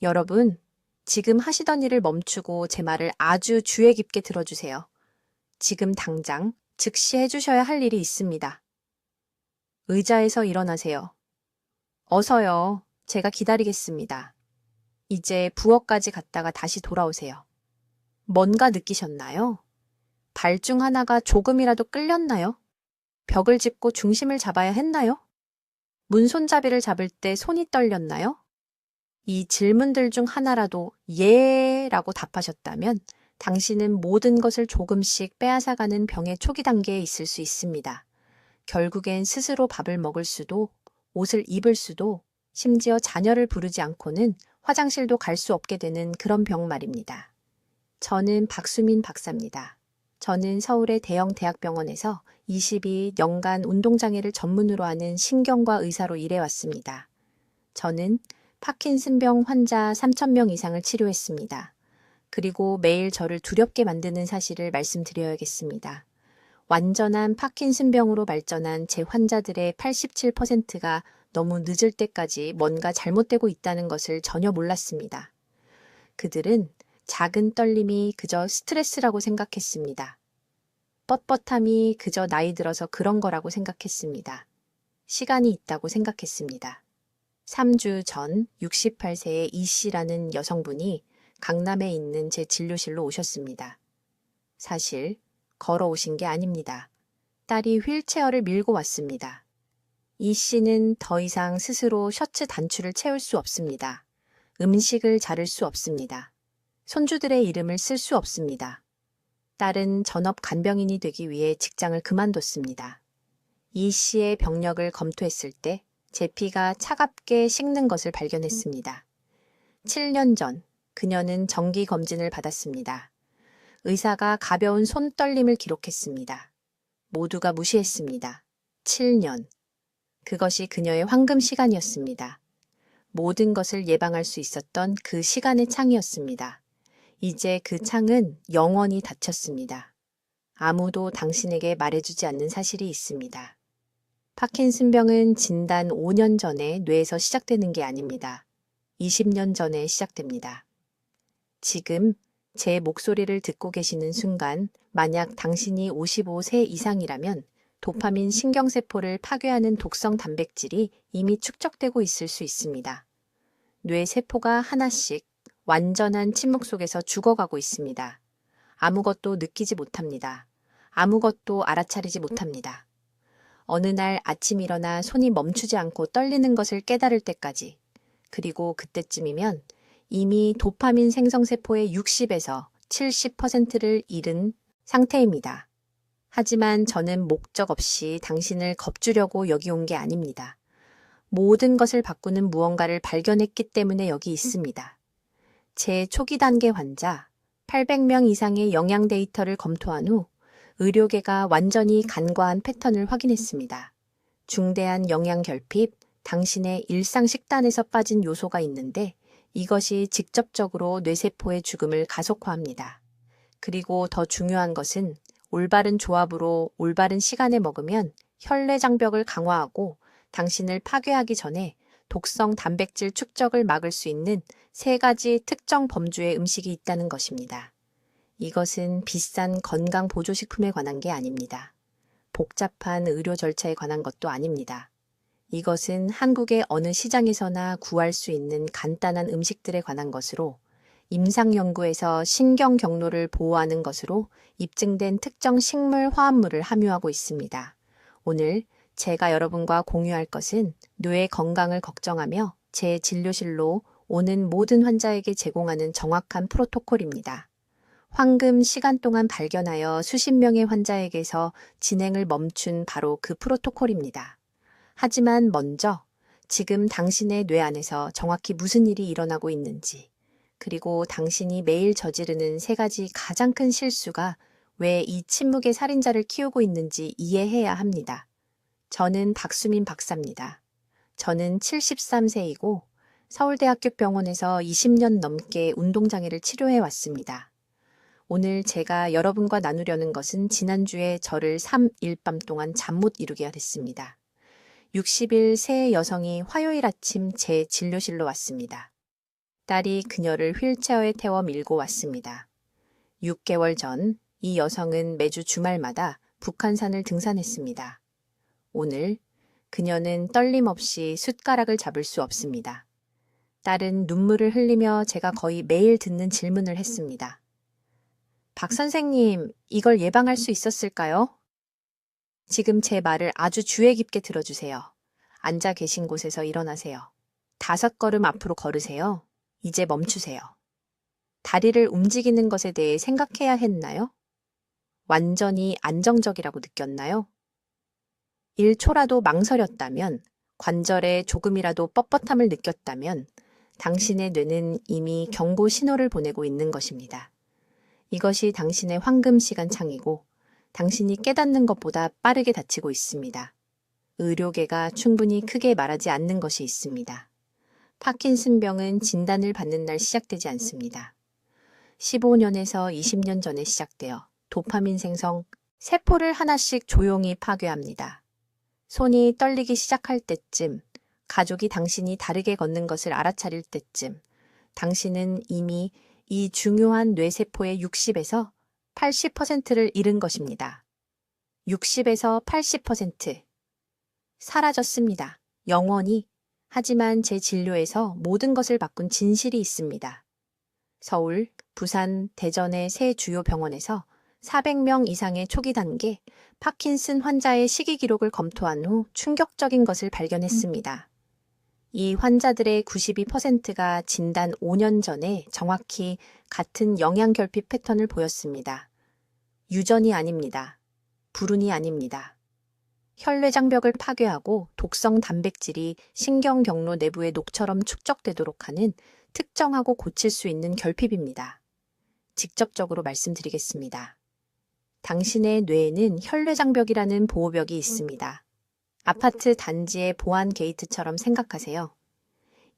여러분, 지금 하시던 일을 멈추고 제 말을 아주 주의 깊게 들어주세요. 지금 당장 즉시 해주셔야 할 일이 있습니다. 의자에서 일어나세요. 어서요. 제가 기다리겠습니다. 이제 부엌까지 갔다가 다시 돌아오세요. 뭔가 느끼셨나요? 발 중 하나가 조금이라도 끌렸나요? 벽을 짚고 중심을 잡아야 했나요? 문 손잡이를 잡을 때 손이 떨렸나요? 이 질문들 중 하나라도 예 라고 답하셨다면 당신은 모든 것을 조금씩 빼앗아가는 병의 초기 단계에 있을 수 있습니다. 결국엔 스스로 밥을 먹을 수도, 옷을 입을 수도, 심지어 자녀를 부르지 않고는 화장실도 갈 수 없게 되는 그런 병 말입니다. 저는 박수민 박사입니다. 저는 서울의 대형 대학병원에서 22년간 운동장애를 전문으로 하는 신경과 의사로 일해왔습니다. 저는 파킨슨병 환자 3,000명 이상을 치료했습니다. 그리고 매일 저를 두렵게 만드는 사실을 말씀드려야겠습니다. 완전한 파킨슨병으로 발전한 제 환자들의 87%가 너무 늦을 때까지 뭔가 잘못되고 있다는 것을 전혀 몰랐습니다. 그들은 작은 떨림이 그저 스트레스라고 생각했습니다. 뻣뻣함이 그저 나이 들어서 그런 거라고 생각했습니다. 시간이 있다고 생각했습니다. 3주 전 68세의 이 씨라는 여성분이 강남에 있는 제 진료실로 오셨습니다. 사실 걸어오신 게 아닙니다. 딸이 휠체어를 밀고 왔습니다. 이 씨는 더 이상 스스로 셔츠 단추를 채울 수 없습니다. 음식을 자를 수 없습니다. 손주들의 이름을 쓸 수 없습니다. 딸은 전업 간병인이 되기 위해 직장을 그만뒀습니다. 이 씨의 병력을 검토했을 때 제 피가 차갑게 식는 것을 발견했습니다. 7년 전 그녀는 정기 검진을 받았습니다. 의사가 가벼운 손떨림을 기록했습니다. 모두가 무시했습니다. 7년. 그것이 그녀의 황금 시간이었습니다. 모든 것을 예방할 수 있었던 그 시간의 창이었습니다. 이제 그 창은 영원히 닫혔습니다. 아무도 당신에게 말해주지 않는 사실이 있습니다. 파킨슨병은 진단 5년 전에 뇌에서 시작되는 게 아닙니다. 20년 전에 시작됩니다. 지금 제 목소리를 듣고 계시는 순간 만약 당신이 55세 이상이라면 도파민 신경세포를 파괴하는 독성 단백질이 이미 축적되고 있을 수 있습니다. 뇌 세포가 하나씩 완전한 침묵 속에서 죽어가고 있습니다. 아무것도 느끼지 못합니다. 아무것도 알아차리지 못합니다. 어느 날 아침 일어나 손이 멈추지 않고 떨리는 것을 깨달을 때까지, 그리고 그때쯤이면 이미 도파민 생성세포의 60에서 70%를 잃은 상태입니다. 하지만 저는 목적 없이 당신을 겁주려고 여기 온 게 아닙니다. 모든 것을 바꾸는 무언가를 발견했기 때문에 여기 있습니다. 제 초기 단계 환자 800명 이상의 영양 데이터를 검토한 후 의료계가 완전히 간과한 패턴을 확인했습니다. 중대한 영양 결핍, 당신의 일상 식단에서 빠진 요소가 있는데 이것이 직접적으로 뇌세포의 죽음을 가속화합니다. 그리고 더 중요한 것은 올바른 조합으로 올바른 시간에 먹으면 혈내 장벽을 강화하고 당신을 파괴하기 전에 독성 단백질 축적을 막을 수 있는 3가지 특정 범주의 음식이 있다는 것입니다. 이것은 비싼 건강 보조식품에 관한 게 아닙니다. 복잡한 의료 절차에 관한 것도 아닙니다. 이것은 한국의 어느 시장에서나 구할 수 있는 간단한 음식들에 관한 것으로 임상연구에서 신경 경로를 보호하는 것으로 입증된 특정 식물 화합물을 함유하고 있습니다. 오늘 제가 여러분과 공유할 것은 뇌 건강을 걱정하며 제 진료실로 오는 모든 환자에게 제공하는 정확한 프로토콜입니다. 황금 시간 동안 발견하여 수십 명의 환자에게서 진행을 멈춘 바로 그 프로토콜입니다. 하지만 먼저 지금 당신의 뇌 안에서 정확히 무슨 일이 일어나고 있는지, 그리고 당신이 매일 저지르는 3가지 가장 큰 실수가 왜 이 침묵의 살인자를 키우고 있는지 이해해야 합니다. 저는 박수민 박사입니다. 저는 73세이고 서울대학교 병원에서 20년 넘게 운동장애를 치료해 왔습니다. 오늘 제가 여러분과 나누려는 것은 지난주에 저를 3일 밤 동안 잠 못 이루게 됐습니다. 60일 새 여성이 화요일 아침 제 진료실로 왔습니다. 딸이 그녀를 휠체어에 태워 밀고 왔습니다. 6개월 전 이 여성은 매주 주말마다 북한산을 등산했습니다. 오늘 그녀는 떨림 없이 숟가락을 잡을 수 없습니다. 딸은 눈물을 흘리며 제가 거의 매일 듣는 질문을 했습니다. 박 선생님, 이걸 예방할 수 있었을까요? 지금 제 말을 아주 주의 깊게 들어주세요. 앉아 계신 곳에서 일어나세요. 5걸음 앞으로 걸으세요. 이제 멈추세요. 다리를 움직이는 것에 대해 생각해야 했나요? 완전히 안정적이라고 느꼈나요? 1초라도 망설였다면, 관절에 조금이라도 뻣뻣함을 느꼈다면, 당신의 뇌는 이미 경고 신호를 보내고 있는 것입니다. 이것이 당신의 황금 시간 창이고, 당신이 깨닫는 것보다 빠르게 다치고 있습니다. 의료계가 충분히 크게 말하지 않는 것이 있습니다. 파킨슨병은 진단을 받는 날 시작되지 않습니다. 15년에서 20년 전에 시작되어 도파민 생성, 세포를 하나씩 조용히 파괴합니다. 손이 떨리기 시작할 때쯤, 가족이 당신이 다르게 걷는 것을 알아차릴 때쯤, 당신은 이미 이 중요한 뇌세포의 60에서 80%를 잃은 것입니다. 60에서 80%. 사라졌습니다. 영원히. 하지만 제 진료에서 모든 것을 바꾼 진실이 있습니다. 서울, 부산, 대전의 세 주요 병원에서 400명 이상의 초기 단계 파킨슨 환자의 시기 기록을 검토한 후 충격적인 것을 발견했습니다. 이 환자들의 92%가 진단 5년 전에 정확히 같은 영양 결핍 패턴을 보였습니다. 유전이 아닙니다. 불운이 아닙니다. 혈뇌장벽을 파괴하고 독성 단백질이 신경 경로 내부의 녹처럼 축적되도록 하는 특정하고 고칠 수 있는 결핍입니다. 직접적으로 말씀드리겠습니다. 당신의 뇌에는 혈뇌장벽이라는 보호벽이 있습니다. 아파트 단지의 보안 게이트처럼 생각하세요.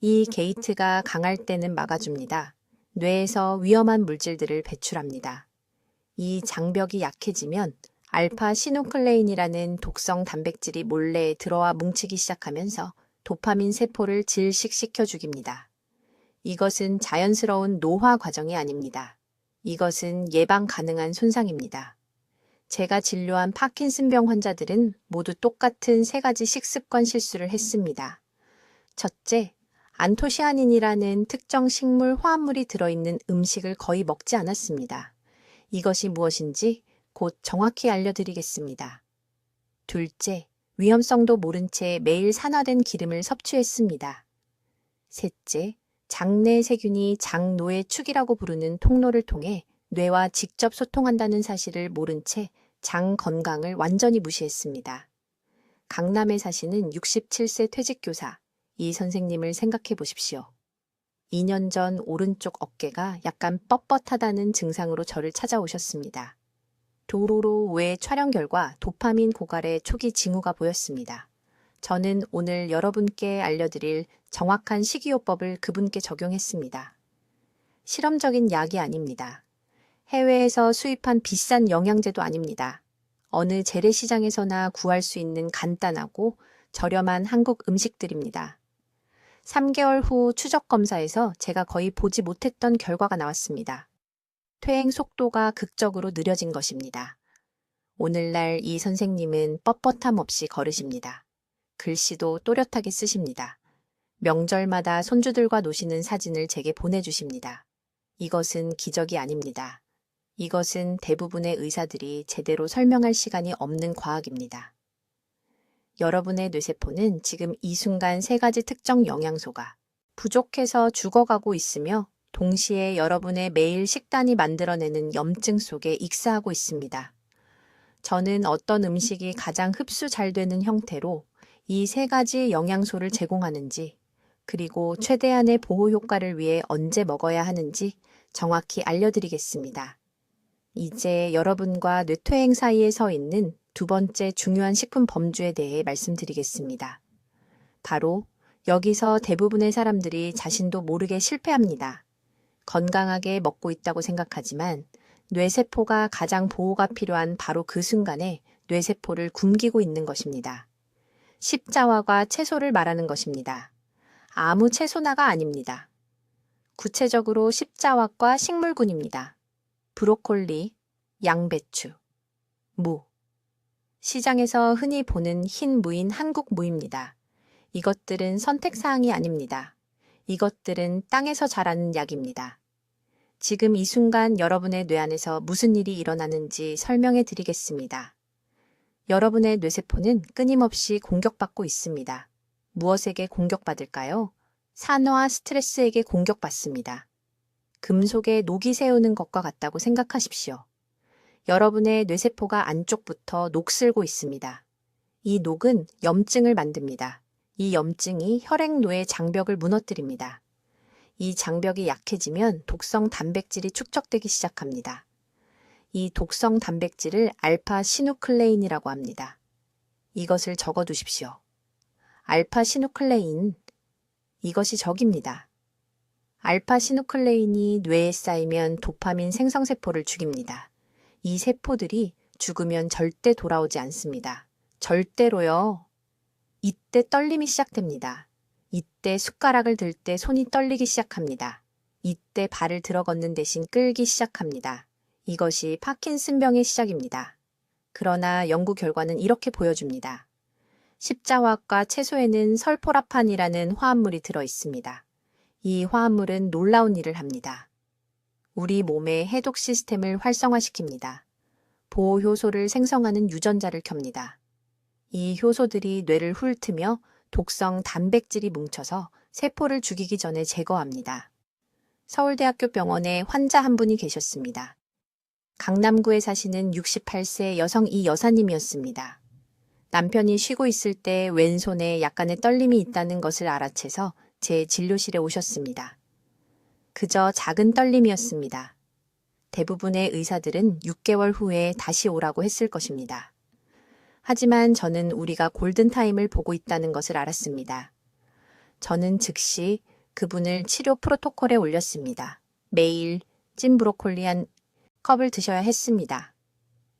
이 게이트가 강할 때는 막아줍니다. 뇌에서 위험한 물질들을 배출합니다. 이 장벽이 약해지면 알파 시누클레인이라는 독성 단백질이 몰래 들어와 뭉치기 시작하면서 도파민 세포를 질식시켜 죽입니다. 이것은 자연스러운 노화 과정이 아닙니다. 이것은 예방 가능한 손상입니다. 제가 진료한 파킨슨병 환자들은 모두 똑같은 3가지 식습관 실수를 했습니다. 첫째, 안토시아닌이라는 특정 식물 화합물이 들어있는 음식을 거의 먹지 않았습니다. 이것이 무엇인지 곧 정확히 알려드리겠습니다. 둘째, 위험성도 모른 채 매일 산화된 기름을 섭취했습니다. 셋째, 장내 세균이 장노의 축이라고 부르는 통로를 통해 뇌와 직접 소통한다는 사실을 모른 채 장 건강을 완전히 무시했습니다. 강남에 사시는 67세 퇴직교사 이 선생님을 생각해 보십시오. 2년 전 오른쪽 어깨가 약간 뻣뻣하다는 증상으로 저를 찾아오셨습니다. 도로로 외 촬영 결과 도파민 고갈의 초기 징후가 보였습니다. 저는 오늘 여러분께 알려드릴 정확한 식이요법을 그분께 적용했습니다. 실험적인 약이 아닙니다. 해외에서 수입한 비싼 영양제도 아닙니다. 어느 재래시장에서나 구할 수 있는 간단하고 저렴한 한국 음식들입니다. 3개월 후 추적 검사에서 제가 거의 보지 못했던 결과가 나왔습니다. 퇴행 속도가 극적으로 느려진 것입니다. 오늘날 이 선생님은 뻣뻣함 없이 걸으십니다. 글씨도 또렷하게 쓰십니다. 명절마다 손주들과 노시는 사진을 제게 보내주십니다. 이것은 기적이 아닙니다. 이것은 대부분의 의사들이 제대로 설명할 시간이 없는 과학입니다. 여러분의 뇌세포는 지금 이 순간 3가지 특정 영양소가 부족해서 죽어가고 있으며 동시에 여러분의 매일 식단이 만들어내는 염증 속에 익사하고 있습니다. 저는 어떤 음식이 가장 흡수 잘 되는 형태로 이 3가지 영양소를 제공하는지, 그리고 최대한의 보호 효과를 위해 언제 먹어야 하는지 정확히 알려드리겠습니다. 이제 여러분과 뇌퇴행 사이에 서 있는 2번째 중요한 식품 범주에 대해 말씀드리겠습니다. 바로 여기서 대부분의 사람들이 자신도 모르게 실패합니다. 건강하게 먹고 있다고 생각하지만 뇌세포가 가장 보호가 필요한 바로 그 순간에 뇌세포를 굶기고 있는 것입니다. 십자화과 채소를 말하는 것입니다. 아무 채소나가 아닙니다. 구체적으로 십자화과 식물군입니다. 브로콜리, 양배추, 무. 시장에서 흔히 보는 흰 무인 한국 무입니다. 이것들은 선택사항이 아닙니다. 이것들은 땅에서 자라는 약입니다. 지금 이 순간 여러분의 뇌 안에서 무슨 일이 일어나는지 설명해 드리겠습니다. 여러분의 뇌세포는 끊임없이 공격받고 있습니다. 무엇에게 공격받을까요? 산화와 스트레스에게 공격받습니다. 금속에 녹이 새우는 것과 같다고 생각하십시오. 여러분의 뇌세포가 안쪽부터 녹슬고 있습니다. 이 녹은 염증을 만듭니다. 이 염증이 혈액노의 장벽을 무너뜨립니다. 이 장벽이 약해지면 독성 단백질이 축적되기 시작합니다. 이 독성 단백질을 알파시누클레인이라고 합니다. 이것을 적어두십시오. 알파시누클레인, 이것이 적입니다. 알파시누클레인이 뇌에 쌓이면 도파민 생성세포를 죽입니다. 이 세포들이 죽으면 절대 돌아오지 않습니다. 절대로요. 이때 떨림이 시작됩니다. 이때 숟가락을 들 때 손이 떨리기 시작합니다. 이때 발을 들어 걷는 대신 끌기 시작합니다. 이것이 파킨슨병의 시작입니다. 그러나 연구 결과는 이렇게 보여줍니다. 십자화과 채소에는 설포라판이라는 화합물이 들어 있습니다. 이 화합물은 놀라운 일을 합니다. 우리 몸의 해독 시스템을 활성화시킵니다. 보호 효소를 생성하는 유전자를 켭니다. 이 효소들이 뇌를 훑으며 독성 단백질이 뭉쳐서 세포를 죽이기 전에 제거합니다. 서울대학교 병원에 환자 한 분이 계셨습니다. 강남구에 사시는 68세 여성 이 여사님이었습니다. 남편이 쉬고 있을 때 왼손에 약간의 떨림이 있다는 것을 알아채서 제 진료실에 오셨습니다. 그저 작은 떨림이었습니다. 대부분의 의사들은 6개월 후에 다시 오라고 했을 것입니다. 하지만 저는 우리가 골든타임을 보고 있다는 것을 알았습니다. 저는 즉시 그분을 치료 프로토콜에 올렸습니다. 매일 찐 브로콜리 한 컵을 드셔야 했습니다.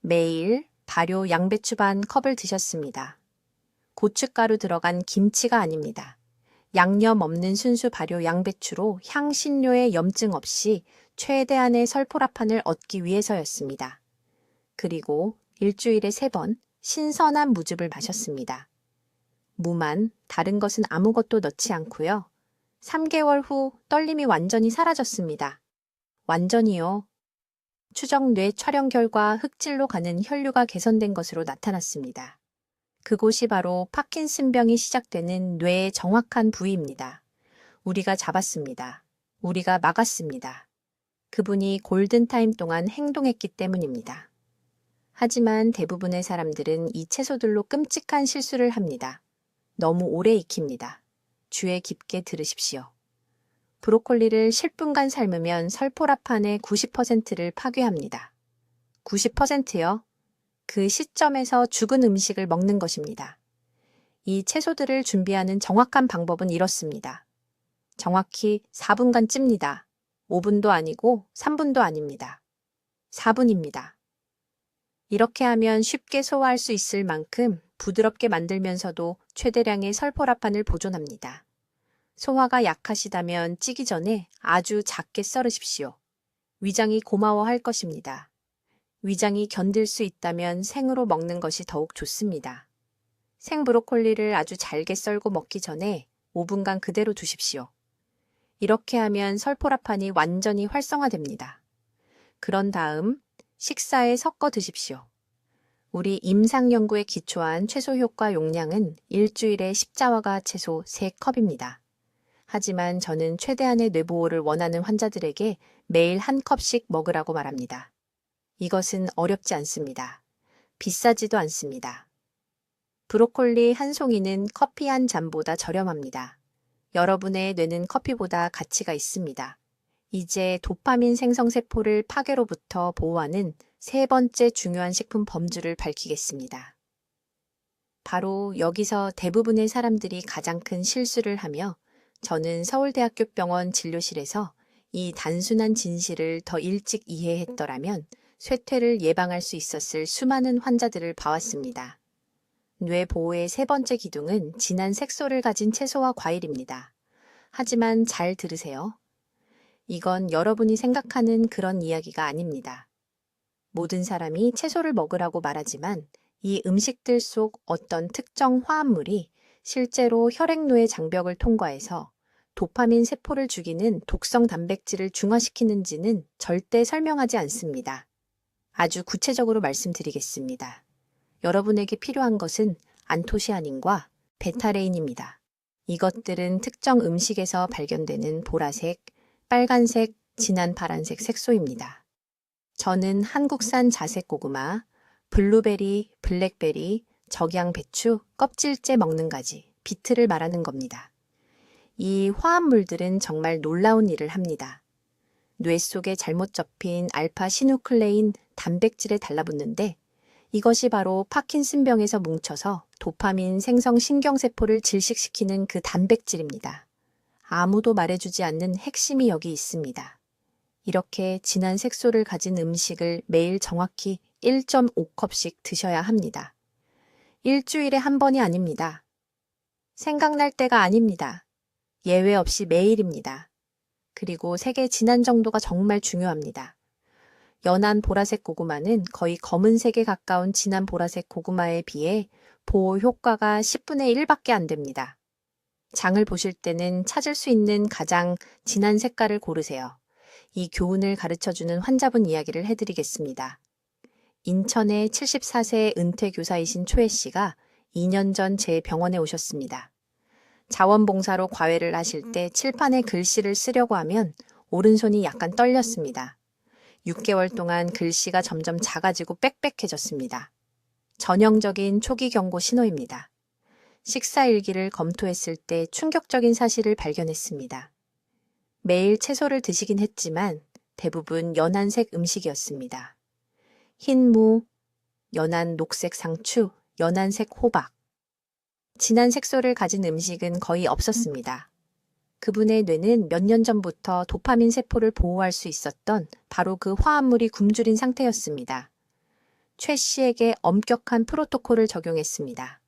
매일 발효 양배추 반 컵을 드셨습니다. 고춧가루 들어간 김치가 아닙니다. 양념 없는 순수 발효 양배추로 향신료의 염증 없이 최대한의 설포라판을 얻기 위해서였습니다. 그리고 일주일에 3번 신선한 무즙을 마셨습니다. 무만, 다른 것은 아무것도 넣지 않고요. 3개월 후 떨림이 완전히 사라졌습니다. 완전히요. 추정 뇌 촬영 결과 흑질로 가는 혈류가 개선된 것으로 나타났습니다. 그곳이 바로 파킨슨병이 시작되는 뇌의 정확한 부위입니다. 우리가 잡았습니다. 우리가 막았습니다. 그분이 골든타임 동안 행동했기 때문입니다. 하지만 대부분의 사람들은 이 채소들로 끔찍한 실수를 합니다. 너무 오래 익힙니다. 주의 깊게 들으십시오. 브로콜리를 10분간 삶으면 설포라판의 90%를 파괴합니다. 90%요? 그 시점에서 죽은 음식을 먹는 것입니다. 이 채소들을 준비하는 정확한 방법은 이렇습니다. 정확히 4분간 찝니다. 5분도 아니고 3분도 아닙니다. 4분입니다. 이렇게 하면 쉽게 소화할 수 있을 만큼 부드럽게 만들면서도 최대량의 설포라판을 보존합니다. 소화가 약하시다면 찌기 전에 아주 작게 썰으십시오. 위장이 고마워할 것입니다. 위장이 견딜 수 있다면 생으로 먹는 것이 더욱 좋습니다. 생 브로콜리를 아주 잘게 썰고 먹기 전에 5분간 그대로 두십시오. 이렇게 하면 설포라판이 완전히 활성화됩니다. 그런 다음 식사에 섞어 드십시오. 우리 임상 연구에 기초한 채소 효과 용량은 일주일에 십자화가 채소 3컵입니다. 하지만 저는 최대한의 뇌보호를 원하는 환자들에게 매일 한 컵씩 먹으라고 말합니다. 이것은 어렵지 않습니다. 비싸지도 않습니다. 브로콜리 한 송이는 커피 한 잔보다 저렴합니다. 여러분의 뇌는 커피보다 가치가 있습니다. 이제 도파민 생성세포를 파괴로부터 보호하는 3번째 중요한 식품 범주를 밝히겠습니다. 바로 여기서 대부분의 사람들이 가장 큰 실수를 하며 저는 서울대학교 병원 진료실에서 이 단순한 진실을 더 일찍 이해했더라면 쇠퇴를 예방할 수 있었을 수많은 환자들을 봐왔습니다. 뇌 보호의 3번째 기둥은 진한 색소를 가진 채소와 과일입니다. 하지만 잘 들으세요. 이건 여러분이 생각하는 그런 이야기가 아닙니다. 모든 사람이 채소를 먹으라고 말하지만 이 음식들 속 어떤 특정 화합물이 실제로 혈액노의 장벽을 통과해서 도파민 세포를 죽이는 독성 단백질을 중화시키는지는 절대 설명하지 않습니다. 아주 구체적으로 말씀드리겠습니다. 여러분에게 필요한 것은 안토시아닌과 베타레인입니다. 이것들은 특정 음식에서 발견되는 보라색, 빨간색, 진한 파란색 색소입니다. 저는 한국산 자색 고구마, 블루베리, 블랙베리, 적양 배추, 껍질째 먹는 가지, 비트를 말하는 겁니다. 이 화합물들은 정말 놀라운 일을 합니다. 뇌 속에 잘못 접힌 알파 시누클레인 단백질에 달라붙는데 이것이 바로 파킨슨병에서 뭉쳐서 도파민 생성 신경세포를 질식시키는 그 단백질입니다. 아무도 말해주지 않는 핵심이 여기 있습니다. 이렇게 진한 색소를 가진 음식을 매일 정확히 1.5컵씩 드셔야 합니다. 일주일에 한 번이 아닙니다. 생각날 때가 아닙니다. 예외 없이 매일입니다. 그리고 색의 진한 정도가 정말 중요합니다. 연한 보라색 고구마는 거의 검은색에 가까운 진한 보라색 고구마에 비해 보호 효과가 10분의 1밖에 안 됩니다. 장을 보실 때는 찾을 수 있는 가장 진한 색깔을 고르세요. 이 교훈을 가르쳐주는 환자분 이야기를 해드리겠습니다. 인천의 74세 은퇴 교사이신 초혜 씨가 2년 전 제 병원에 오셨습니다. 자원봉사로 과외를 하실 때 칠판에 글씨를 쓰려고 하면 오른손이 약간 떨렸습니다. 6개월 동안 글씨가 점점 작아지고 빽빽해졌습니다. 전형적인 초기 경고 신호입니다. 식사일기를 검토했을 때 충격적인 사실을 발견했습니다. 매일 채소를 드시긴 했지만 대부분 연한색 음식이었습니다. 흰 무, 연한 녹색 상추, 연한색 호박. 진한 색소를 가진 음식은 거의 없었습니다. 그분의 뇌는 몇 년 전부터 도파민 세포를 보호할 수 있었던 바로 그 화합물이 굶주린 상태였습니다. 최 씨에게 엄격한 프로토콜을 적용했습니다.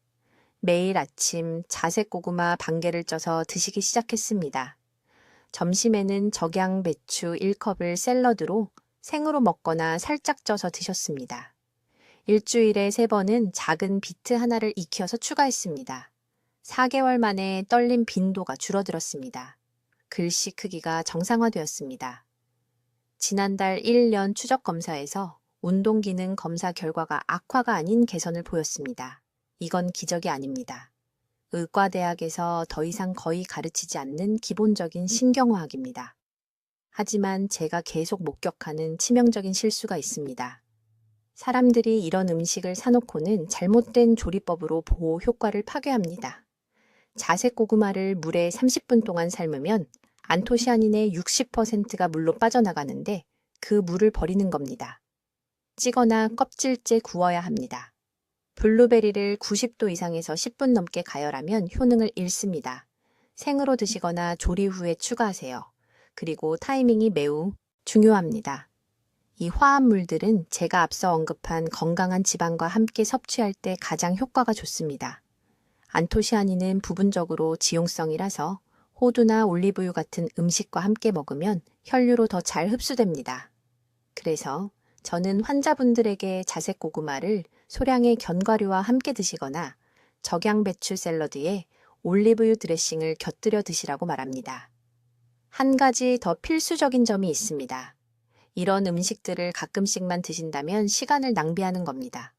매일 아침 자색 고구마 반 개를 쪄서 드시기 시작했습니다. 점심에는 적양 배추 1컵을 샐러드로 생으로 먹거나 살짝 쪄서 드셨습니다. 일주일에 3번은 작은 비트 하나를 익혀서 추가했습니다. 4개월 만에 떨림 빈도가 줄어들었습니다. 글씨 크기가 정상화되었습니다. 지난달 1년 추적 검사에서 운동기능 검사 결과가 악화가 아닌 개선을 보였습니다. 이건 기적이 아닙니다. 의과대학에서 더 이상 거의 가르치지 않는 기본적인 신경화학입니다. 하지만 제가 계속 목격하는 치명적인 실수가 있습니다. 사람들이 이런 음식을 사놓고는 잘못된 조리법으로 보호 효과를 파괴합니다. 자색 고구마를 물에 30분 동안 삶으면 안토시아닌의 60%가 물로 빠져나가는데 그 물을 버리는 겁니다. 찌거나 껍질째 구워야 합니다. 블루베리를 90도 이상에서 10분 넘게 가열하면 효능을 잃습니다. 생으로 드시거나 조리 후에 추가하세요. 그리고 타이밍이 매우 중요합니다. 이 화합물들은 제가 앞서 언급한 건강한 지방과 함께 섭취할 때 가장 효과가 좋습니다. 안토시아닌은 부분적으로 지용성이라서 호두나 올리브유 같은 음식과 함께 먹으면 혈류로 더 잘 흡수됩니다. 그래서 저는 환자분들에게 자색 고구마를 소량의 견과류와 함께 드시거나 적양배추 샐러드에 올리브유 드레싱을 곁들여 드시라고 말합니다. 한 가지 더 필수적인 점이 있습니다. 이런 음식들을 가끔씩만 드신다면 시간을 낭비하는 겁니다.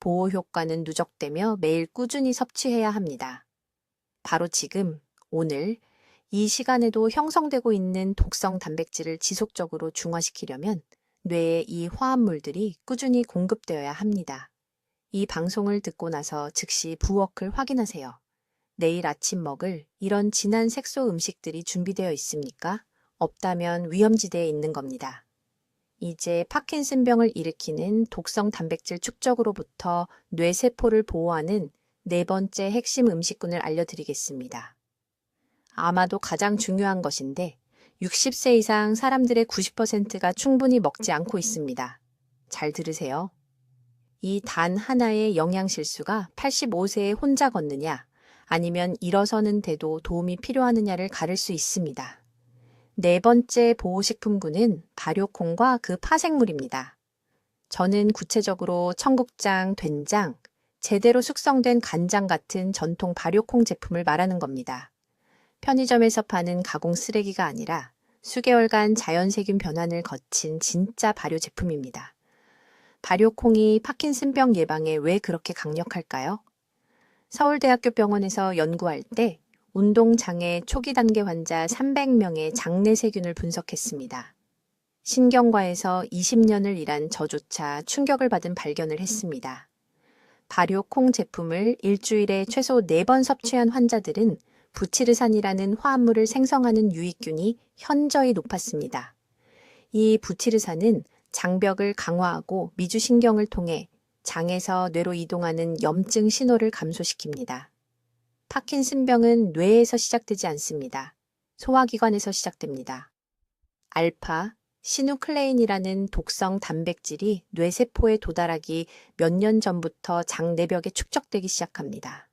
보호 효과는 누적되며 매일 꾸준히 섭취해야 합니다. 바로 지금, 오늘, 이 시간에도 형성되고 있는 독성 단백질을 지속적으로 중화시키려면 뇌에 이 화합물들이 꾸준히 공급되어야 합니다. 이 방송을 듣고 나서 즉시 부엌을 확인하세요. 내일 아침 먹을 이런 진한 색소 음식들이 준비되어 있습니까? 없다면 위험지대에 있는 겁니다. 이제 파킨슨병을 일으키는 독성 단백질 축적으로부터 뇌세포를 보호하는 4번째 핵심 음식군을 알려드리겠습니다. 아마도 가장 중요한 것인데 60세 이상 사람들의 90%가 충분히 먹지 않고 있습니다. 잘 들으세요. 이 단 하나의 영양 실수가 85세에 혼자 걷느냐 아니면 일어서는 데도 도움이 필요하느냐를 가를 수 있습니다. 네 번째 보호식품군은 발효콩과 그 파생물입니다. 저는 구체적으로 청국장, 된장, 제대로 숙성된 간장 같은 전통 발효콩 제품을 말하는 겁니다. 편의점에서 파는 가공 쓰레기가 아니라 수개월간 자연세균 변환을 거친 진짜 발효 제품입니다. 발효콩이 파킨슨병 예방에 왜 그렇게 강력할까요? 서울대학교 병원에서 연구할 때 운동장애 초기 단계 환자 300명의 장내 세균을 분석했습니다. 신경과에서 20년을 일한 저조차 충격을 받은 발견을 했습니다. 발효콩 제품을 일주일에 최소 4번 섭취한 환자들은 부치르산이라는 화합물을 생성하는 유익균이 현저히 높았습니다. 이 부치르산은 장벽을 강화하고 미주신경을 통해 장에서 뇌로 이동하는 염증 신호를 감소시킵니다. 파킨슨병은 뇌에서 시작되지 않습니다. 소화기관에서 시작됩니다. 알파, 시누클레인이라는 독성 단백질이 뇌세포에 도달하기 몇 년 전부터 장 내벽에 축적되기 시작합니다.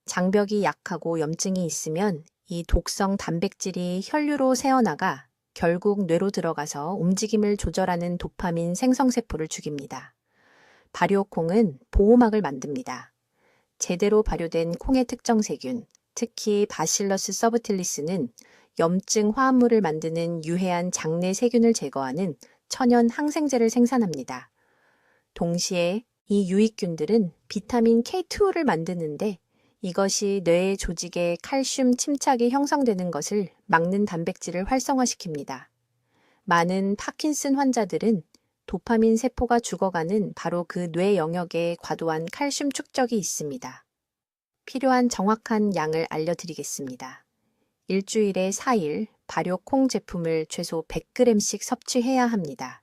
장벽이 약하고 염증이 있으면 이 독성 단백질이 혈류로 새어나가 결국 뇌로 들어가서 움직임을 조절하는 도파민 생성세포를 죽입니다. 발효콩은 보호막을 만듭니다. 제대로 발효된 콩의 특정 세균, 특히 바실러스 서브틸리스는 염증 화합물을 만드는 유해한 장내 세균을 제거하는 천연 항생제를 생산합니다. 동시에 이 유익균들은 비타민 K2를 만드는데 이것이 뇌의 조직에 칼슘 침착이 형성되는 것을 막는 단백질을 활성화시킵니다. 많은 파킨슨 환자들은 도파민 세포가 죽어가는 바로 그 뇌 영역에 과도한 칼슘 축적이 있습니다. 필요한 정확한 양을 알려드리겠습니다. 일주일에 4일 발효콩 제품을 최소 100g씩 섭취해야 합니다.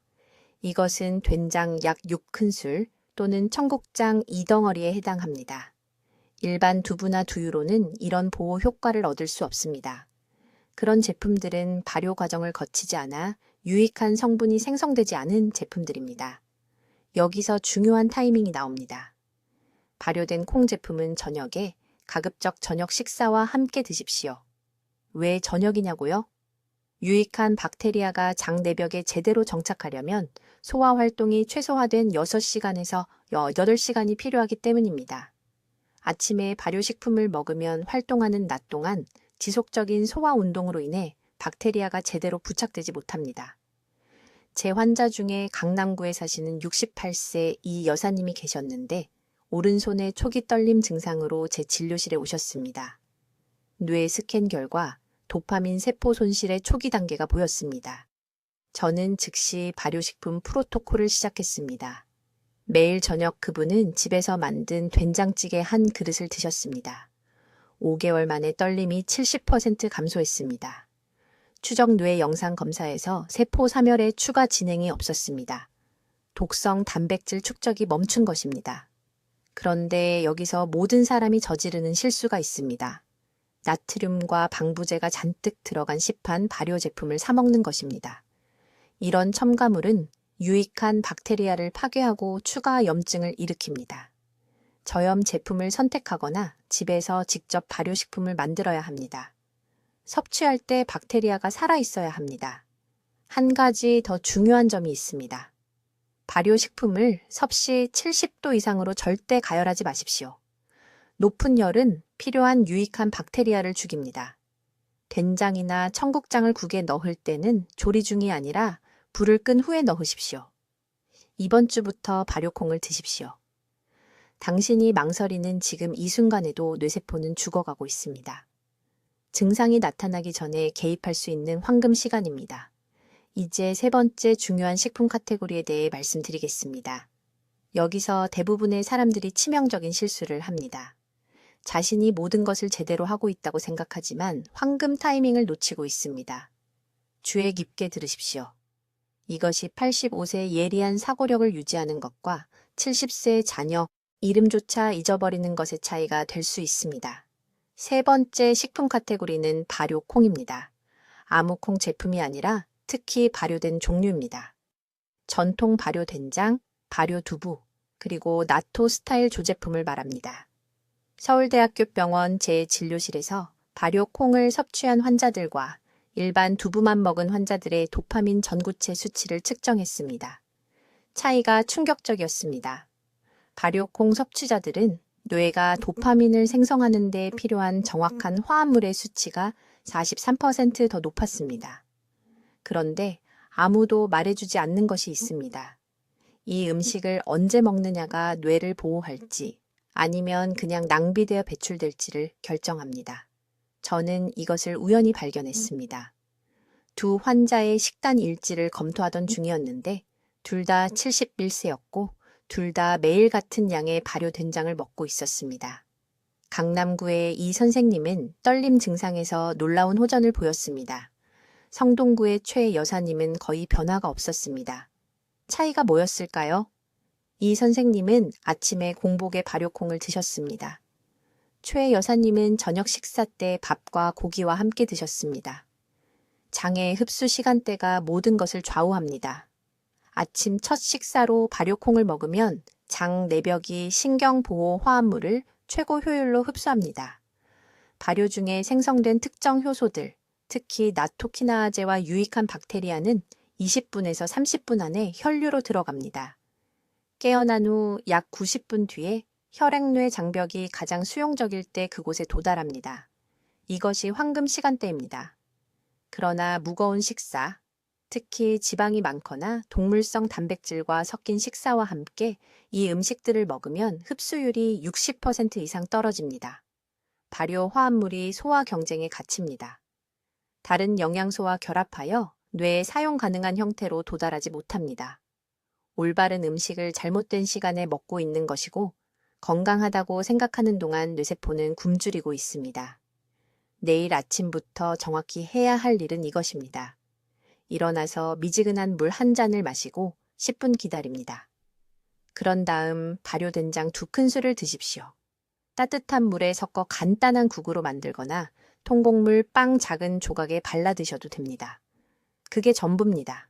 이것은 된장 약 6큰술 또는 청국장 2덩어리에 해당합니다. 일반 두부나 두유로는 이런 보호 효과를 얻을 수 없습니다. 그런 제품들은 발효 과정을 거치지 않아 유익한 성분이 생성되지 않은 제품들입니다. 여기서 중요한 타이밍이 나옵니다. 발효된 콩 제품은 저녁에 가급적 저녁 식사와 함께 드십시오. 왜 저녁이냐고요? 유익한 박테리아가 장 내벽에 제대로 정착하려면 소화 활동이 최소화된 6시간에서 8시간이 필요하기 때문입니다. 아침에 발효식품을 먹으면 활동하는 낮 동안 지속적인 소화 운동으로 인해 박테리아가 제대로 부착되지 못합니다. 제 환자 중에 강남구에 사시는 68세 이 여사님이 계셨는데 오른손의 초기 떨림 증상으로 제 진료실에 오셨습니다. 뇌 스캔 결과 도파민 세포 손실의 초기 단계가 보였습니다. 저는 즉시 발효식품 프로토콜을 시작했습니다. 매일 저녁 그분은 집에서 만든 된장찌개 한 그릇을 드셨습니다. 5개월 만에 떨림이 70% 감소했습니다. 추적 뇌 영상 검사에서 세포 사멸의 추가 진행이 없었습니다. 독성 단백질 축적이 멈춘 것입니다. 그런데 여기서 모든 사람이 저지르는 실수가 있습니다. 나트륨과 방부제가 잔뜩 들어간 시판 발효 제품을 사 먹는 것입니다. 이런 첨가물은 유익한 박테리아를 파괴하고 추가 염증을 일으킵니다. 저염 제품을 선택하거나 집에서 직접 발효식품을 만들어야 합니다. 섭취할 때 박테리아가 살아있어야 합니다. 한 가지 더 중요한 점이 있습니다. 발효식품을 섭씨 70도 이상으로 절대 가열하지 마십시오. 높은 열은 필요한 유익한 박테리아를 죽입니다. 된장이나 청국장을 국에 넣을 때는 조리 중이 아니라 불을 끈 후에 넣으십시오. 이번 주부터 발효콩을 드십시오. 당신이 망설이는 지금 이 순간에도 뇌세포는 죽어가고 있습니다. 증상이 나타나기 전에 개입할 수 있는 황금 시간입니다. 이제 세 번째 중요한 식품 카테고리에 대해 말씀드리겠습니다. 여기서 대부분의 사람들이 치명적인 실수를 합니다. 자신이 모든 것을 제대로 하고 있다고 생각하지만 황금 타이밍을 놓치고 있습니다. 주의 깊게 들으십시오. 이것이 85세 예리한 사고력을 유지하는 것과 70세 자녀, 이름조차 잊어버리는 것의 차이가 될 수 있습니다. 세 번째 식품 카테고리는 발효콩입니다. 아무 콩 제품이 아니라 특히 발효된 종류입니다. 전통 발효 된장, 발효 두부, 그리고 나토 스타일 조제품을 말합니다. 서울대학교 병원 제 진료실에서 발효콩을 섭취한 환자들과 일반 두부만 먹은 환자들의 도파민 전구체 수치를 측정했습니다. 차이가 충격적이었습니다. 발효콩 섭취자들은 뇌가 도파민을 생성하는 데 필요한 정확한 화합물의 수치가 43% 더 높았습니다. 그런데 아무도 말해주지 않는 것이 있습니다. 이 음식을 언제 먹느냐가 뇌를 보호할지 아니면 그냥 낭비되어 배출될지를 결정합니다. 저는 이것을 우연히 발견했습니다. 두 환자의 식단 일지를 검토하던 중이었는데 둘 다 71세였고 둘 다 매일 같은 양의 발효 된장을 먹고 있었습니다. 강남구의 이 선생님은 떨림 증상에서 놀라운 호전을 보였습니다. 성동구의 최 여사님은 거의 변화가 없었습니다. 차이가 뭐였을까요? 이 선생님은 아침에 공복에 발효콩을 드셨습니다. 최 여사님은 저녁 식사 때 밥과 고기와 함께 드셨습니다. 장의 흡수 시간대가 모든 것을 좌우합니다. 아침 첫 식사로 발효콩을 먹으면 장 내벽이 신경보호 화합물을 최고 효율로 흡수합니다. 발효 중에 생성된 특정 효소들, 특히 나토키나아제와 유익한 박테리아는 20분에서 30분 안에 혈류로 들어갑니다. 깨어난 후 약 90분 뒤에 혈액뇌 장벽이 가장 수용적일 때 그곳에 도달합니다. 이것이 황금 시간대입니다. 그러나 무거운 식사, 특히 지방이 많거나 동물성 단백질과 섞인 식사와 함께 이 음식들을 먹으면 흡수율이 60% 이상 떨어집니다. 발효 화합물이 소화 경쟁에 갇힙니다. 다른 영양소와 결합하여 뇌에 사용 가능한 형태로 도달하지 못합니다. 올바른 음식을 잘못된 시간에 먹고 있는 것이고 건강하다고 생각하는 동안 뇌세포는 굶주리고 있습니다. 내일 아침부터 정확히 해야 할 일은 이것입니다. 일어나서 미지근한 물 한 잔을 마시고 10분 기다립니다. 그런 다음 발효된장 2큰술을 드십시오. 따뜻한 물에 섞어 간단한 국으로 만들거나 통곡물 빵 작은 조각에 발라 드셔도 됩니다. 그게 전부입니다.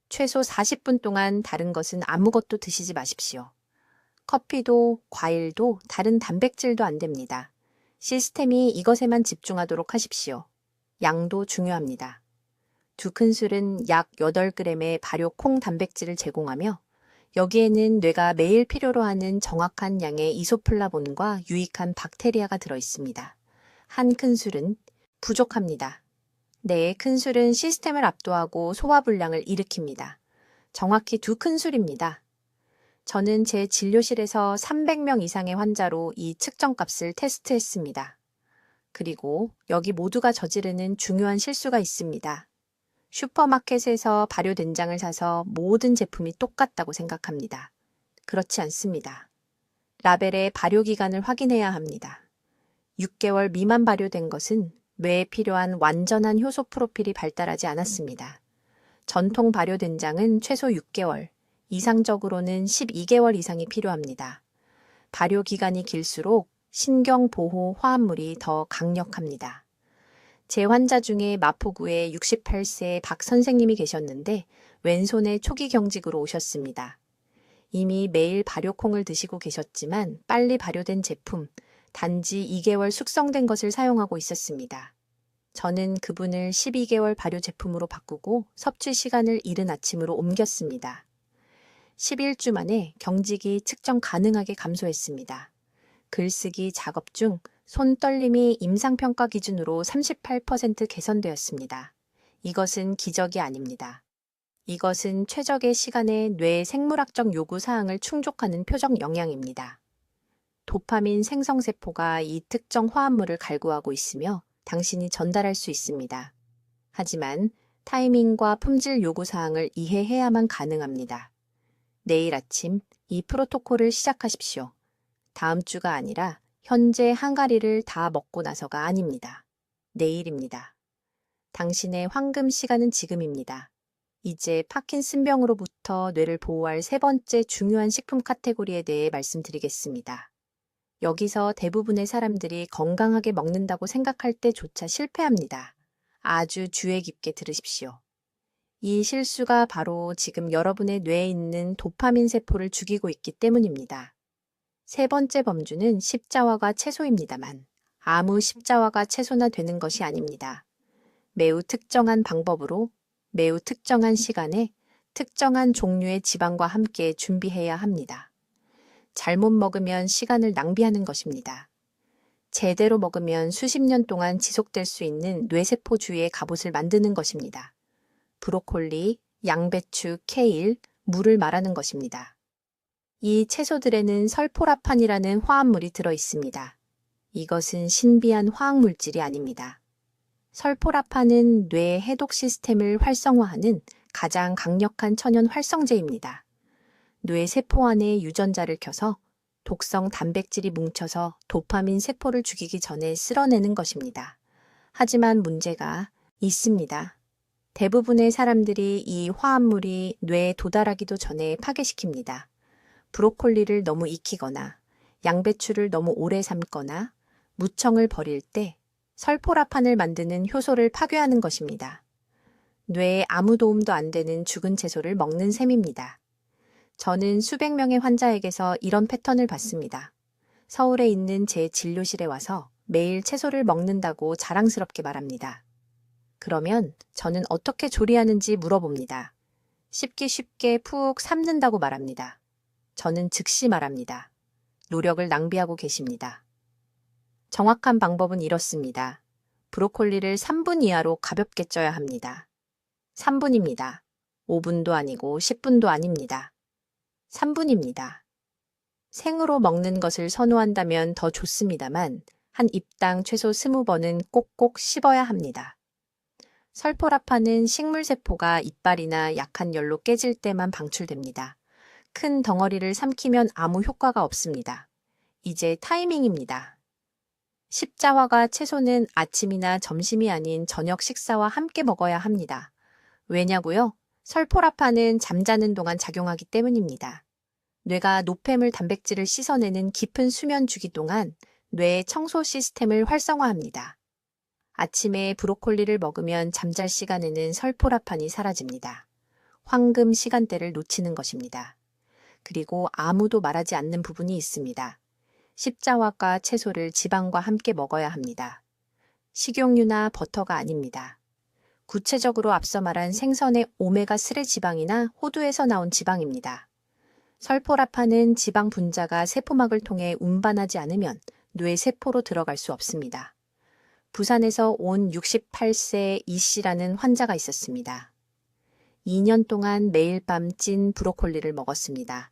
최소 40분 동안 다른 것은 아무것도 드시지 마십시오. 커피도 과일도 다른 단백질도 안 됩니다. 시스템이 이것에만 집중하도록 하십시오. 양도 중요합니다. 2큰술은 약 8g의 발효 콩 단백질을 제공하며 여기에는 뇌가 매일 필요로 하는 정확한 양의 이소플라본과 유익한 박테리아가 들어있습니다. 1큰술은 부족합니다. 네, 큰술은 시스템을 압도하고 소화불량을 일으킵니다. 정확히 2큰술입니다. 저는 제 진료실에서 300명 이상의 환자로 이 측정값을 테스트했습니다. 그리고 여기 모두가 저지르는 중요한 실수가 있습니다. 슈퍼마켓에서 발효된장을 사서 모든 제품이 똑같다고 생각합니다. 그렇지 않습니다. 라벨의 발효기간을 확인해야 합니다. 6개월 미만 발효된 것은 뇌에 필요한 완전한 효소 프로필이 발달하지 않았습니다. 전통 발효된장은 최소 6개월, 이상적으로는 12개월 이상이 필요합니다. 발효기간이 길수록 신경보호 화합물이 더 강력합니다. 제 환자 중에 마포구에 68세 박 선생님이 계셨는데 왼손에 초기 경직으로 오셨습니다. 이미 매일 발효콩을 드시고 계셨지만 빨리 발효된 제품, 단지 2개월 숙성된 것을 사용하고 있었습니다. 저는 그분을 12개월 발효 제품으로 바꾸고 섭취 시간을 이른 아침으로 옮겼습니다. 11주 만에 경직이 측정 가능하게 감소했습니다. 글쓰기 작업 중 손 떨림이 임상평가 기준으로 38% 개선되었습니다. 이것은 기적이 아닙니다. 이것은 최적의 시간에 뇌 생물학적 요구 사항을 충족하는 표적 영향입니다. 도파민 생성세포가 이 특정 화합물을 갈구하고 있으며 당신이 전달할 수 있습니다. 하지만 타이밍과 품질 요구 사항을 이해해야만 가능합니다. 내일 아침 이 프로토콜을 시작하십시오. 다음 주가 아니라 현재 한가리를 다 먹고 나서가 아닙니다. 내일입니다. 당신의 황금 시간은 지금입니다. 이제 파킨슨병으로부터 뇌를 보호할 세 번째 중요한 식품 카테고리에 대해 말씀드리겠습니다. 여기서 대부분의 사람들이 건강하게 먹는다고 생각할 때조차 실패합니다. 아주 주의 깊게 들으십시오. 이 실수가 바로 지금 여러분의 뇌에 있는 도파민 세포를 죽이고 있기 때문입니다. 세 번째 범주는 십자화가 채소입니다만 아무 십자화가 채소나 되는 것이 아닙니다. 매우 특정한 방법으로 매우 특정한 시간에 특정한 종류의 지방과 함께 준비해야 합니다. 잘못 먹으면 시간을 낭비하는 것입니다. 제대로 먹으면 수십 년 동안 지속될 수 있는 뇌세포주의 갑옷을 만드는 것입니다. 브로콜리, 양배추, 케일, 무를 말하는 것입니다. 이 채소들에는 설포라판이라는 화합물이 들어 있습니다. 이것은 신비한 화학물질이 아닙니다. 설포라판은 뇌 해독 시스템을 활성화하는 가장 강력한 천연 활성제입니다. 뇌 세포 안에 유전자를 켜서 독성 단백질이 뭉쳐서 도파민 세포를 죽이기 전에 쓸어내는 것입니다. 하지만 문제가 있습니다. 대부분의 사람들이 이 화합물이 뇌에 도달하기도 전에 파괴시킵니다. 브로콜리를 너무 익히거나 양배추를 너무 오래 삶거나 무청을 버릴 때 설포라판을 만드는 효소를 파괴하는 것입니다. 뇌에 아무 도움도 안 되는 죽은 채소를 먹는 셈입니다. 저는 수백 명의 환자에게서 이런 패턴을 봤습니다. 서울에 있는 제 진료실에 와서 매일 채소를 먹는다고 자랑스럽게 말합니다. 그러면 저는 어떻게 조리하는지 물어봅니다. 쉽게 푹 삶는다고 말합니다. 저는 즉시 말합니다. 노력을 낭비하고 계십니다. 정확한 방법은 이렇습니다. 브로콜리를 3분 이하로 가볍게 쪄야 합니다. 3분입니다. 5분도 아니고 10분도 아닙니다. 3분입니다. 생으로 먹는 것을 선호한다면 더 좋습니다만 한 입당 최소 20번은 꼭꼭 씹어야 합니다. 설포라판은 식물세포가 이빨이나 약한 열로 깨질 때만 방출됩니다. 큰 덩어리를 삼키면 아무 효과가 없습니다. 이제 타이밍입니다. 십자화과 채소는 아침이나 점심이 아닌 저녁 식사와 함께 먹어야 합니다. 왜냐고요? 설포라판은 잠자는 동안 작용하기 때문입니다. 뇌가 노폐물 단백질을 씻어내는 깊은 수면 주기 동안 뇌의 청소 시스템을 활성화합니다. 아침에 브로콜리를 먹으면 잠잘 시간에는 설포라판이 사라집니다. 황금 시간대를 놓치는 것입니다. 그리고 아무도 말하지 않는 부분이 있습니다. 십자화과 채소를 지방과 함께 먹어야 합니다. 식용유나 버터가 아닙니다. 구체적으로 앞서 말한 생선의 오메가3 지방이나 호두에서 나온 지방입니다. 설포라판은 지방 분자가 세포막을 통해 운반하지 않으면 뇌 세포로 들어갈 수 없습니다. 부산에서 온 68세 이 씨라는 환자가 있었습니다. 2년 동안 매일 밤 찐 브로콜리를 먹었습니다.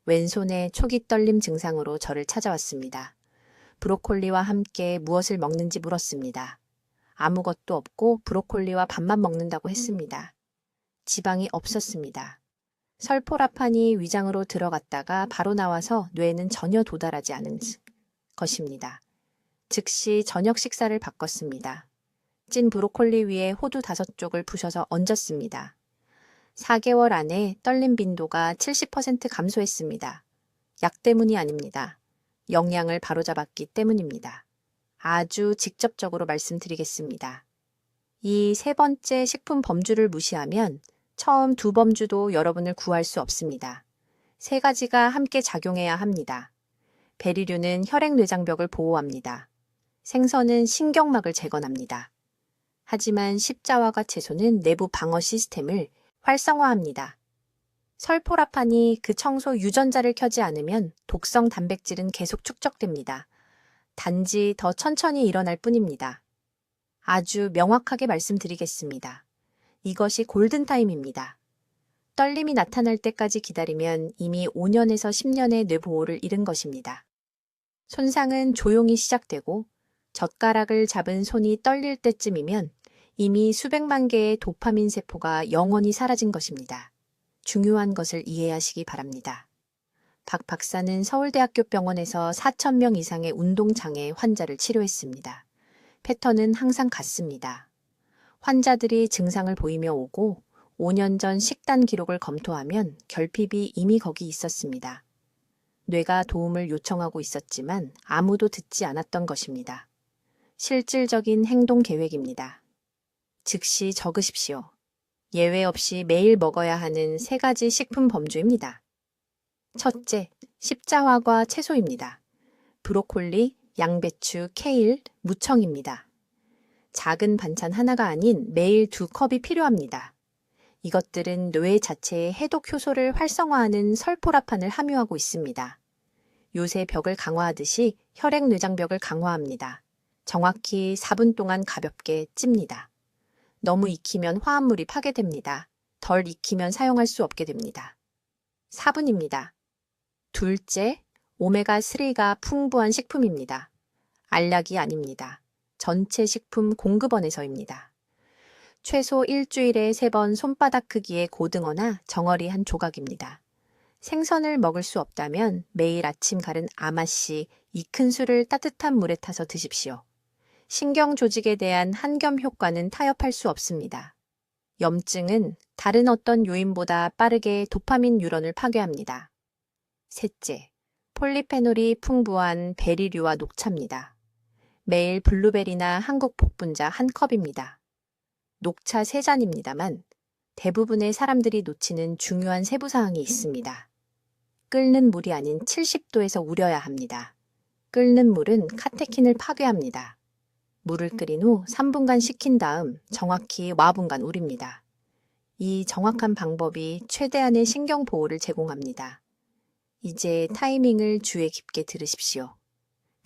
왼손에 초기 떨림 증상으로 저를 찾아왔습니다. 브로콜리와 함께 무엇을 먹는지 물었습니다. 아무것도 없고 브로콜리와 밥만 먹는다고 했습니다. 지방이 없었습니다. 설포라판이 위장으로 들어갔다가 바로 나와서 뇌에는 전혀 도달하지 않은 것입니다. 즉시 저녁 식사를 바꿨습니다. 찐 브로콜리 위에 호두 5쪽을 부셔서 얹었습니다. 4개월 안에 떨림 빈도가 70% 감소했습니다. 약 때문이 아닙니다. 영양을 바로잡았기 때문입니다. 아주 직접적으로 말씀드리겠습니다. 이 세 번째 식품 범주를 무시하면 처음 두 범주도 여러분을 구할 수 없습니다. 세 가지가 함께 작용해야 합니다. 베리류는 혈액뇌장벽을 보호합니다. 생선은 신경막을 재건합니다. 하지만 십자화과 채소는 내부 방어 시스템을 활성화합니다. 설포라판이 그 청소 유전자를 켜지 않으면 독성 단백질은 계속 축적됩니다. 단지 더 천천히 일어날 뿐입니다. 아주 명확하게 말씀드리겠습니다. 이것이 골든타임입니다. 떨림이 나타날 때까지 기다리면 이미 5년에서 10년의 뇌보호를 잃은 것입니다. 손상은 조용히 시작되고 젓가락을 잡은 손이 떨릴 때쯤이면 이미 수백만 개의 도파민 세포가 영원히 사라진 것입니다. 중요한 것을 이해하시기 바랍니다. 박 박사는 서울대학교 병원에서 4,000명 이상의 운동장애 환자를 치료했습니다. 패턴은 항상 같습니다. 환자들이 증상을 보이며 오고 5년 전 식단 기록을 검토하면 결핍이 이미 거기 있었습니다. 뇌가 도움을 요청하고 있었지만 아무도 듣지 않았던 것입니다. 실질적인 행동 계획입니다. 즉시 적으십시오. 예외 없이 매일 먹어야 하는 세 가지 식품 범주입니다. 첫째, 십자화과 채소입니다. 브로콜리, 양배추, 케일, 무청입니다. 작은 반찬 하나가 아닌 매일 2컵이 필요합니다. 이것들은 뇌 자체의 해독 효소를 활성화하는 설포라판을 함유하고 있습니다. 요새 벽을 강화하듯이 혈액내장벽을 강화합니다. 정확히 4분 동안 가볍게 찝니다. 너무 익히면 화합물이 파괴됩니다. 덜 익히면 사용할 수 없게 됩니다. 4분입니다. 둘째, 오메가3가 풍부한 식품입니다. 알약이 아닙니다. 전체 식품 공급원에서입니다. 최소 일주일에 3번 손바닥 크기의 고등어나 정어리 한 조각입니다. 생선을 먹을 수 없다면 매일 아침 갈은 아마씨 2큰술을 따뜻한 물에 타서 드십시오. 신경 조직에 대한 한겸 효과는 타협할 수 없습니다. 염증은 다른 어떤 요인보다 빠르게 도파민 뉴런을 파괴합니다. 셋째, 폴리페놀이 풍부한 베리류와 녹차입니다. 매일 블루베리나 한국 복분자 1컵입니다. 녹차 3잔입니다만 대부분의 사람들이 놓치는 중요한 세부사항이 있습니다. 끓는 물이 아닌 70도에서 우려야 합니다. 끓는 물은 카테킨을 파괴합니다. 물을 끓인 후 3분간 식힌 다음 정확히 4분간 우립니다. 이 정확한 방법이 최대한의 신경 보호를 제공합니다. 이제 타이밍을 주의 깊게 들으십시오.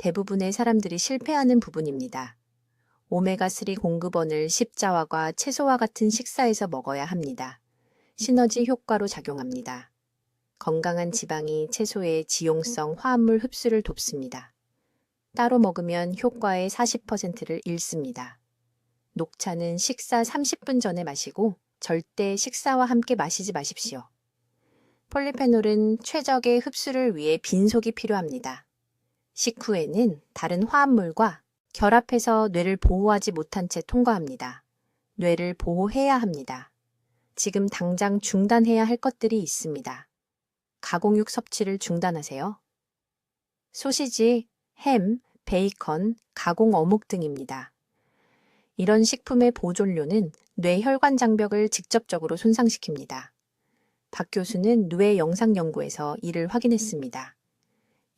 대부분의 사람들이 실패하는 부분입니다. 오메가3 공급원을 십자화과 채소와 같은 식사에서 먹어야 합니다. 시너지 효과로 작용합니다. 건강한 지방이 채소의 지용성 화합물 흡수를 돕습니다. 따로 먹으면 효과의 40%를 잃습니다. 녹차는 식사 30분 전에 마시고 절대 식사와 함께 마시지 마십시오. 폴리페놀은 최적의 흡수를 위해 빈속이 필요합니다. 식후에는 다른 화합물과 결합해서 뇌를 보호하지 못한 채 통과합니다. 뇌를 보호해야 합니다. 지금 당장 중단해야 할 것들이 있습니다. 가공육 섭취를 중단하세요. 소시지, 햄, 베이컨, 가공 어묵 등입니다. 이런 식품의 보존료는 뇌 혈관 장벽을 직접적으로 손상시킵니다. 박 교수는 뇌 영상 연구에서 이를 확인했습니다.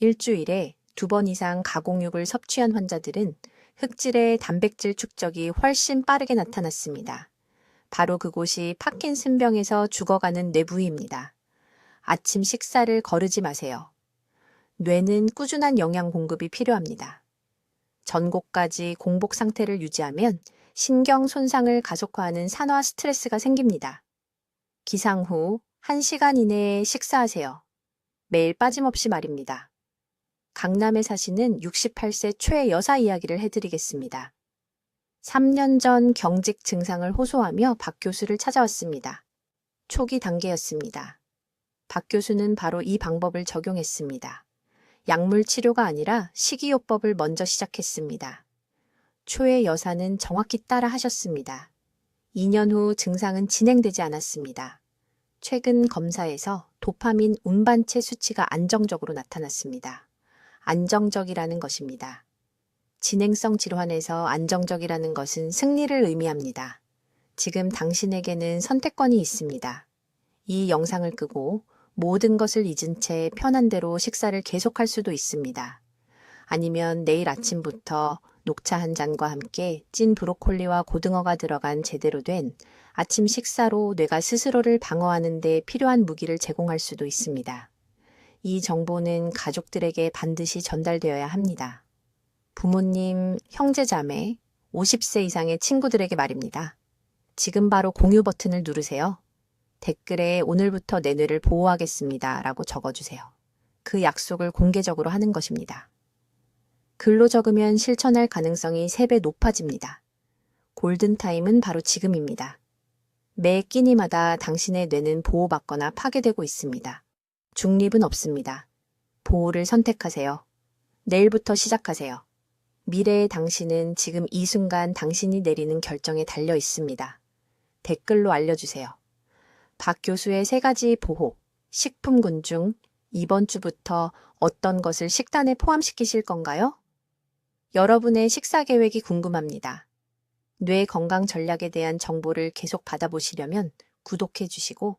일주일에 2번 이상 가공육을 섭취한 환자들은 흑질의 단백질 축적이 훨씬 빠르게 나타났습니다. 바로 그곳이 파킨슨병에서 죽어가는 뇌 부위입니다. 아침 식사를 거르지 마세요. 뇌는 꾸준한 영양 공급이 필요합니다. 전곡까지 공복 상태를 유지하면 신경 손상을 가속화하는 산화 스트레스가 생깁니다. 기상 후 1시간 이내에 식사하세요. 매일 빠짐없이 말입니다. 강남에 사시는 68세 최 여사 이야기를 해드리겠습니다. 3년 전 경직 증상을 호소하며 박 교수를 찾아왔습니다. 초기 단계였습니다. 박 교수는 바로 이 방법을 적용했습니다. 약물 치료가 아니라 식이요법을 먼저 시작했습니다. 초의 여사는 정확히 따라 하셨습니다. 2년 후 증상은 진행되지 않았습니다. 최근 검사에서 도파민 운반체 수치가 안정적으로 나타났습니다. 안정적이라는 것입니다. 진행성 질환에서 안정적이라는 것은 승리를 의미합니다. 지금 당신에게는 선택권이 있습니다. 이 영상을 끄고 모든 것을 잊은 채 편한 대로 식사를 계속할 수도 있습니다. 아니면 내일 아침부터 녹차 한 잔과 함께 찐 브로콜리와 고등어가 들어간 제대로 된 아침 식사로 뇌가 스스로를 방어하는 데 필요한 무기를 제공할 수도 있습니다. 이 정보는 가족들에게 반드시 전달되어야 합니다. 부모님, 형제자매, 50세 이상의 친구들에게 말입니다. 지금 바로 공유 버튼을 누르세요. 댓글에 오늘부터 내 뇌를 보호하겠습니다 라고 적어주세요. 그 약속을 공개적으로 하는 것입니다. 글로 적으면 실천할 가능성이 3배 높아집니다. 골든타임은 바로 지금입니다. 매 끼니마다 당신의 뇌는 보호받거나 파괴되고 있습니다. 중립은 없습니다. 보호를 선택하세요. 내일부터 시작하세요. 미래의 당신은 지금 이 순간 당신이 내리는 결정에 달려 있습니다. 댓글로 알려주세요. 박 교수의 3가지 보호, 식품군 중 이번 주부터 어떤 것을 식단에 포함시키실 건가요? 여러분의 식사 계획이 궁금합니다. 뇌 건강 전략에 대한 정보를 계속 받아보시려면 구독해 주시고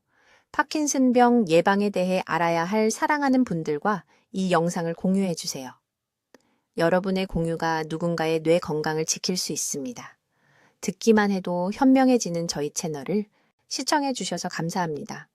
파킨슨병 예방에 대해 알아야 할 사랑하는 분들과 이 영상을 공유해 주세요. 여러분의 공유가 누군가의 뇌 건강을 지킬 수 있습니다. 듣기만 해도 현명해지는 저희 채널을 시청해 주셔서 감사합니다.